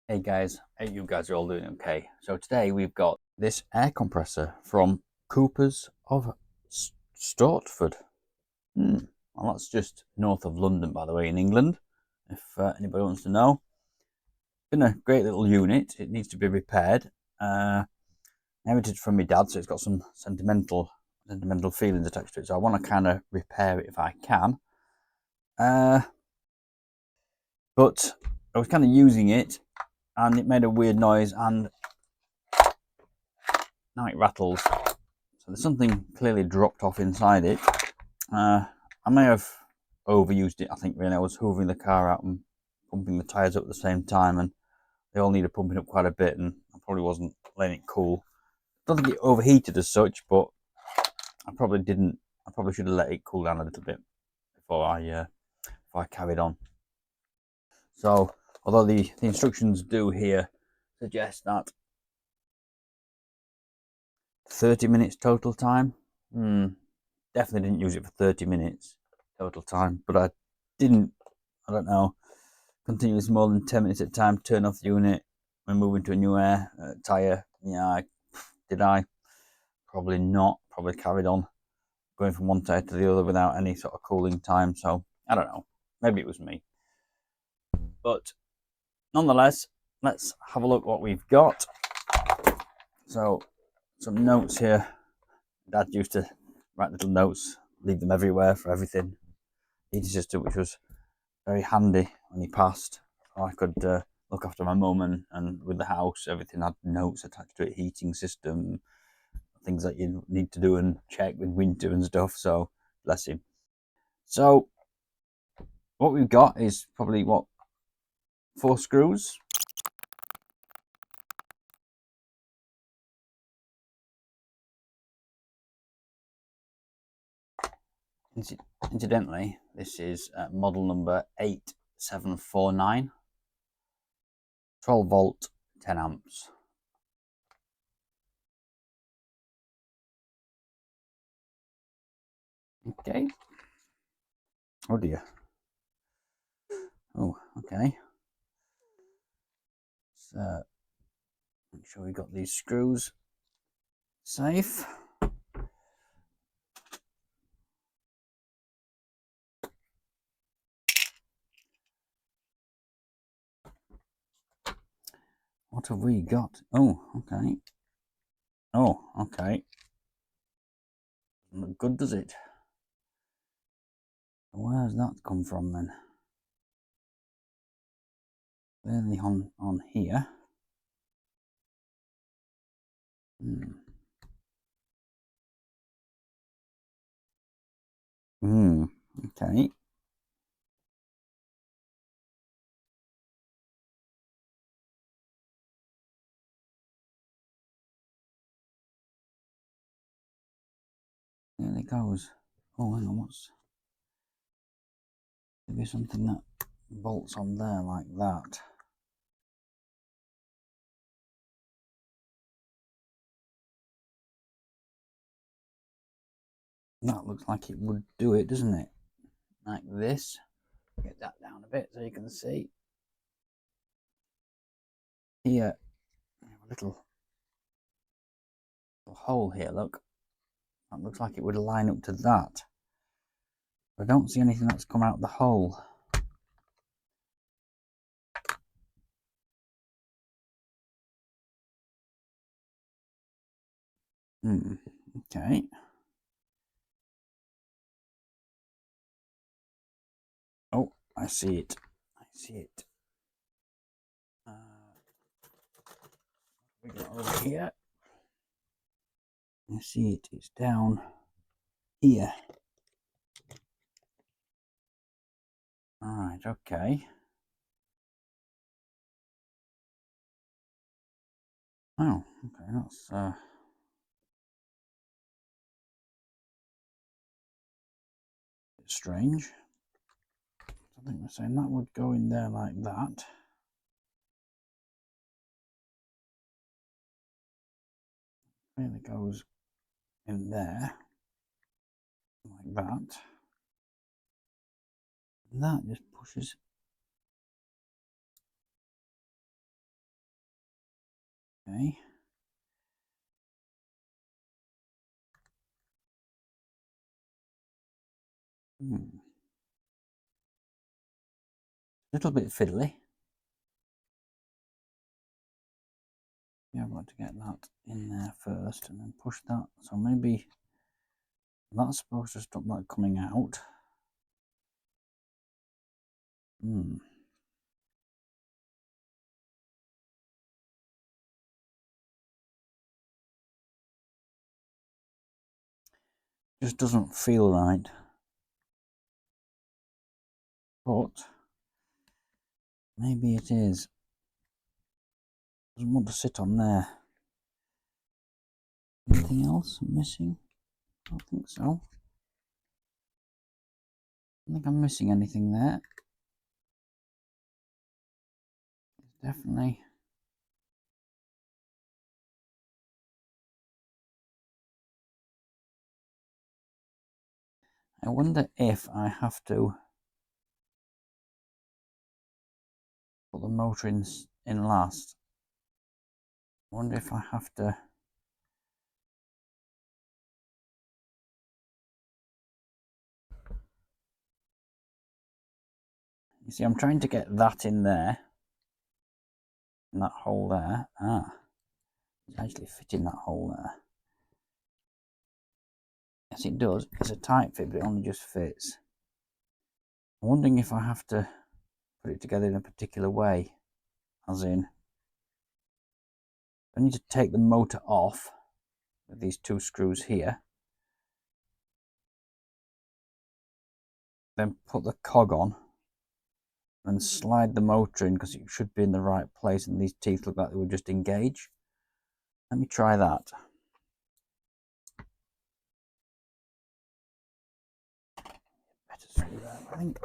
Hey guys, hope you guys are all doing okay. So today we've got this air compressor from Coopers of Stortford. Well, that's just north of London, by the way, in England, if anybody wants to know. Been a great little unit. It needs to be repaired. Inherited from my dad, so it's got some sentimental feelings attached to it. So I want to kind of repair it if I can. But I was kind of using it, and it made a weird noise, and now it rattles. So there's something clearly dropped off inside it. I may have overused it. I think really I was hoovering the car out and pumping the tyres up at the same time, and they all needed pumping up quite a bit, and I probably wasn't letting it cool. I don't think it overheated as such, but I probably didn't. I probably should have let it cool down a little bit before I carried on. So although the instructions do here suggest that 30 minutes total time, definitely didn't use it for 30 minutes total time, but I didn't, I don't know, continuously more than 10 minutes at a time, turn off the unit when moving to a new air tyre. Yeah, did I? Probably not. Probably carried on going from one tyre to the other without any sort of cooling time. So I don't know. Maybe it was me. But nonetheless, let's have a look what we've got. So some notes here. Dad used to write little notes, leave them everywhere for everything. Heating system, which was very handy when he passed. So I could look after my mum, and with the house, everything had notes attached to it, heating system, things that you need to do and check with winter and stuff. So bless him. So what we've got is probably 4 screws. Incidentally, this is model number 8749, 12 volt, 10 amps. Okay. Oh dear. Oh, okay. So make sure we got these screws safe. What have we got? Oh, okay. Oh, okay. Doesn't look good, does it? Where's that come from then? Clearly on here. Okay. There it goes. Oh, hang on, maybe something that bolts on there like that. That looks like it would do it, doesn't it? Like this. Get that down a bit so you can see. Here, a little hole here, look. That looks like it would line up to that. But I don't see anything that's come out the hole. Okay. Oh, I see it. I see it. We got over here. I see it. It's down here. Alright, okay. Oh, okay, that's strange. I think we're saying that would go in there like that. Really goes in there like that. And that just pushes Okay. A little bit fiddly. Yeah, I've got to get that in there first and then push that. So maybe that's supposed to stop that coming out. Just doesn't feel right. But maybe it is. Doesn't want to sit on there. Anything else I'm missing? I don't think so. I don't think I'm missing anything there. Definitely. I wonder if I have to put the motor in last. I wonder if I have to. You see, I'm trying to get that in there. In that hole there. It's actually fitting that hole there. Yes, it does. It's a tight fit, but it only just fits. I'm wondering if I have to put it together in a particular way. As in, I need to take the motor off with these two screws here. Then put the cog on. And slide the motor in because it should be in the right place and these teeth look like they would just engage. Let me try that. Better screw that, I think.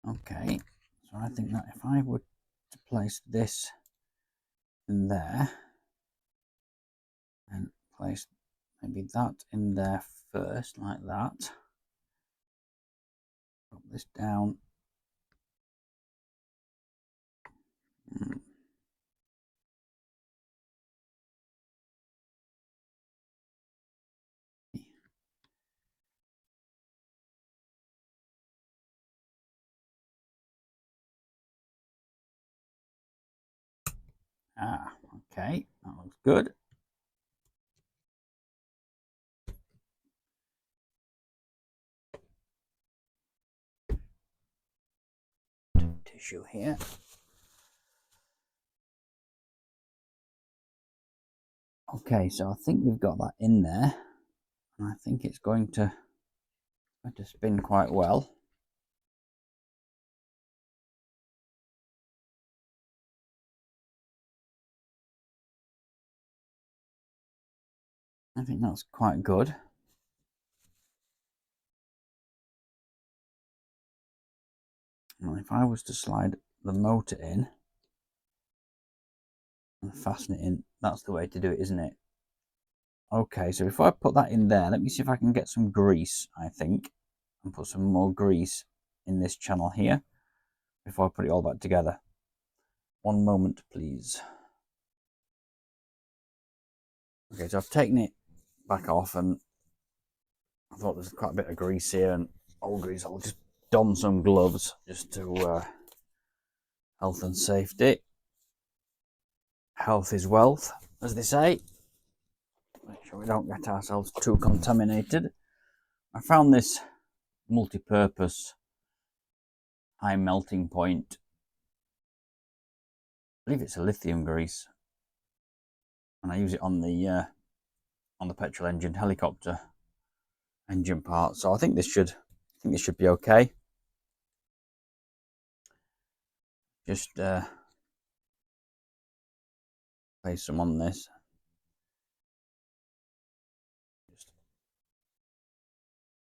Okay, so I think that if I were to place this in there and place maybe that in there first, like that. Put this down. Okay, that looks good. Tissue here. Okay, so I think we've got that in there, and I think it's going to spin quite well. I think that's quite good. Now, if I was to slide the motor in and fasten it in, that's the way to do it, isn't it? Okay, so if I put that in there, let me see if I can get some grease, I think, and put some more grease in this channel here before I put it all back together. One moment, please. Okay, so I've taken it back off and I thought there's quite a bit of grease here and old grease. I'll just don some gloves just to health and safety. Health is wealth, as they say. Make sure we don't get ourselves too contaminated. I found this multi-purpose high melting point. I believe it's a lithium grease, and I use it on the petrol engine helicopter engine part. So I think this should be okay. Just place some on this.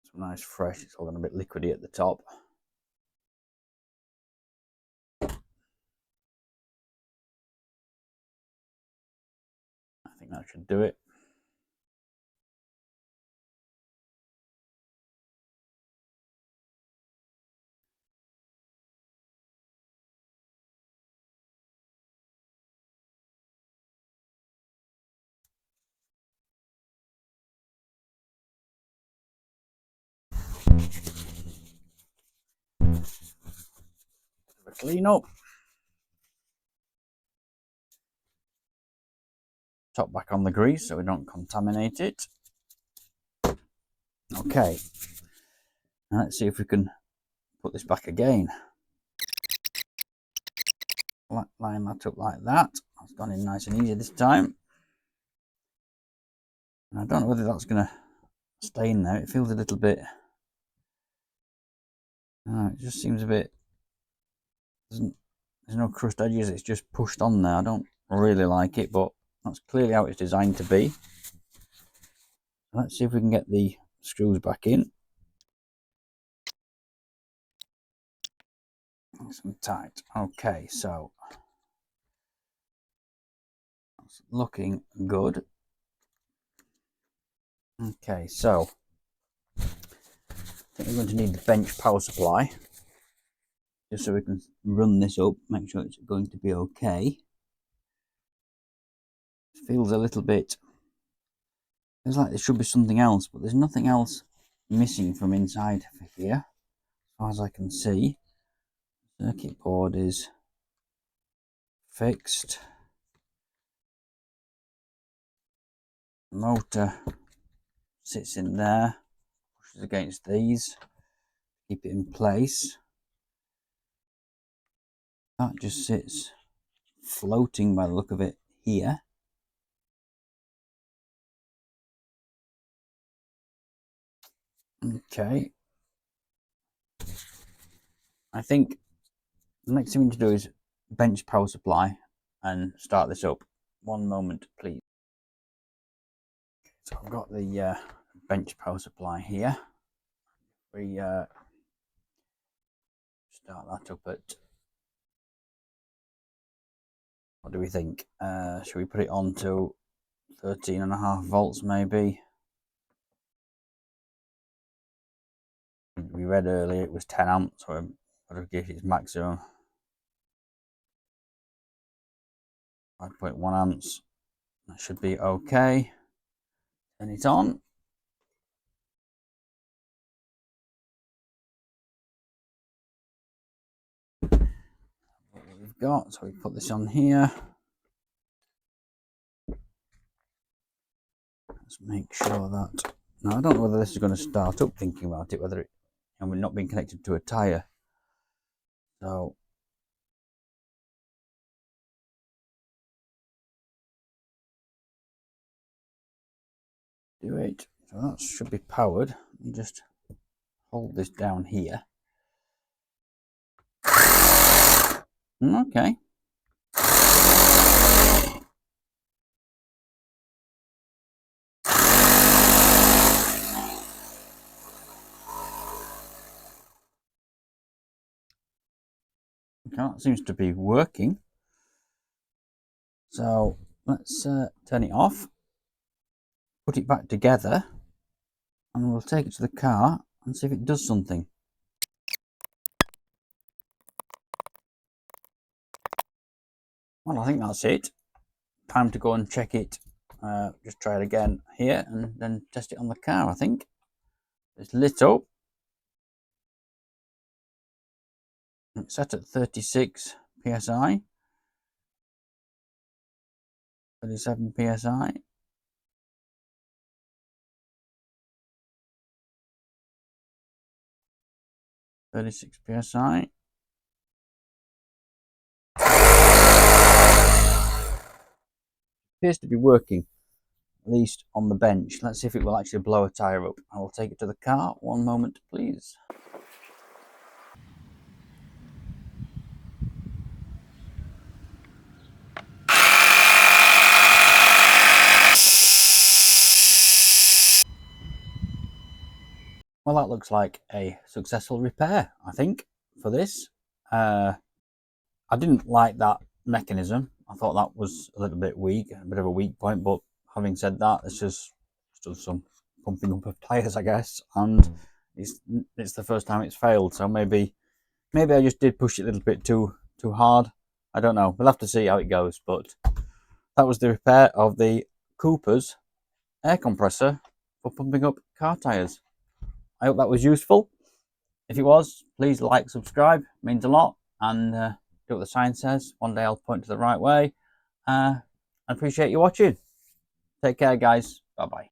Just Some nice fresh. It's all gone a bit liquidy at the top. I think that should do it. Clean up. Top back on the grease so we don't contaminate it. Okay, now let's see if we can put this back again. Line that up like that. It's gone in nice and easy this time. And I don't know whether that's going to stay in there. It feels a little bit... it just seems a bit... There's no crust edges, it's just pushed on there. I don't really like it, but that's clearly how it's designed to be. Let's see if we can get the screws back in. Nice and tight. Okay, so that's looking good. Okay, so I think we're going to need the bench power supply just so we can run this up, make sure it's going to be okay. It feels a little bit, feels like there should be something else, but there's nothing else missing from inside here as far as I can see. Circuit board is fixed. Motor sits in there, pushes against these, keep it in place. That just sits floating by the look of it here. Okay. I think the next thing we need to do is bench power supply and start this up. One moment, please. So I've got the bench power supply here. We start that up at, what do we think? Should we put it on to 13.5 volts maybe? We read earlier it was 10 amps, so I'm going to give it its maximum. 5.1 amps. That should be okay. Turn it on. What we've got, so we put this on here. Let's make sure that. Now I don't know whether this is going to start up. Thinking about it, whether it, and we're not being connected to a tire. So do it. So that should be powered. You just hold this down here. Okay. Okay, that seems to be working. So let's turn it off, put it back together, and we'll take it to the car and see if it does something. Well, I think that's it. Time to go and check it. Just try it again here and then test it on the car, I think. It's lit up. It's set at 36 psi, 37 psi. 36 psi. Appears to be working, at least on the bench. Let's see if it will actually blow a tyre up. I will take it to the car. One moment, please. Well, that looks like a successful repair, I think, for this. I didn't like that mechanism. I thought that was a little bit weak, a bit of a weak point, but having said that, it's just done some pumping up of tyres, I guess, and it's the first time it's failed, so maybe I just did push it a little bit too hard. I don't know. We'll have to see how it goes, but that was the repair of the Cooper's air compressor for pumping up car tyres. I hope that was useful. If it was, please like, subscribe, it means a lot, and do what the sign says. One day I'll point to the right way. I appreciate you watching. Take care, guys. Bye-bye.